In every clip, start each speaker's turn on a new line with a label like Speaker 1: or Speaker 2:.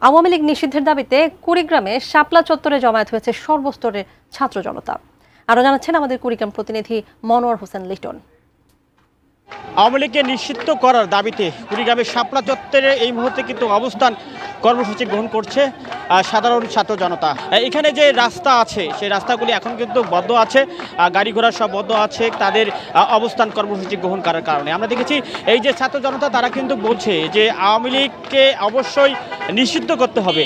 Speaker 1: আওয়ামী লীগ নিষিদ্ধের দাবিতে কুড়িগ্রামে শাপলা চত্বরে জমায়েত হয়েছে সর্বস্তরের ছাত্র জনতা। আরও জানাচ্ছেন আমাদের কুড়িগ্রাম প্রতিনিধি মনোয়ার হোসেন লিটন।
Speaker 2: আওয়ামী লীগকে নিষিদ্ধ করার দাবিতে কুড়িগ্রামের শাপলা চত্বরে এই মুহূর্তে কিন্তু অবস্থান কর্মসূচি গ্রহণ করছে সাধারণ ছাত্র জনতা। এখানে যে রাস্তা আছে সেই রাস্তাগুলি এখন কিন্তু বন্ধ আছে, গাড়ি ঘোড়া সব বন্ধ আছে তাদের অবস্থান কর্মসূচি গ্রহণ করার কারণে। আমরা দেখেছি এই যে ছাত্র জনতা তারা কিন্তু বলছে যে আওয়ামী লীগকে অবশ্যই নিষিদ্ধ করতে হবে,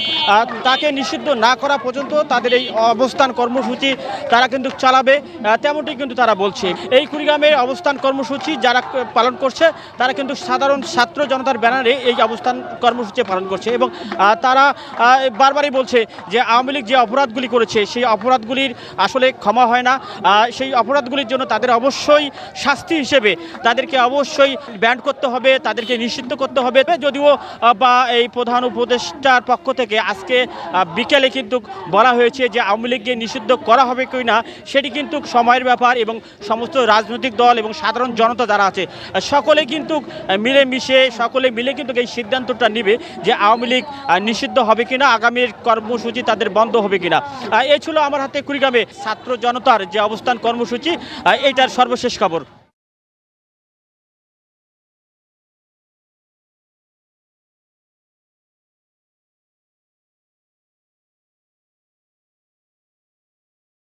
Speaker 2: তাকে নিষিদ্ধ না করা পর্যন্ত তাদের এই অবস্থান কর্মসূচি তারা কিন্তু চালাবে, তেমনটি কিন্তু তারা বলছে। এই কুড়িগ্রামের অবস্থান কর্মসূচি যারা পালন করছে তারা কিন্তু সাধারণ ছাত্র জনতার ব্যানারে এই অবস্থান কর্মসূচি পালন করছে এবং তারা বারবারই বলছে যে আওয়ামী লীগ যে অপরাধগুলি করেছে সেই অপরাধগুলির আসলে ক্ষমা হয় না, সেই অপরাধগুলির জন্য তাদের অবশ্যই শাস্তি হিসেবে তাদেরকে অবশ্যই ব্যান করতে হবে, তাদেরকে নিষিদ্ধ করতে হবে। যদিও বা এই প্রধান উপদেষ্টার পক্ষ থেকে আজকে বিকেলে কিন্তু বলা হয়েছে যে আওয়ামী লীগকে নিষিদ্ধ করা হবে কি না সেটি কিন্তু সময়ের ব্যাপার এবং সমস্ত রাজনৈতিক দল এবং সাধারণ জনতা যারা আছে সকলে কিন্তু সকলে মিলে কিন্তু এই সিদ্ধান্তটা নেবে যে আওয়ামী লীগ নিষিদ্ধ হবে কিনা, আগামীর কর্মসূচি তাদের বন্ধ হবে কিনা। এই ছিল আমার হাতে কুড়িগ্রামে ছাত্র জনতার যে অবস্থান কর্মসূচি এইটার সর্বশেষ খবর।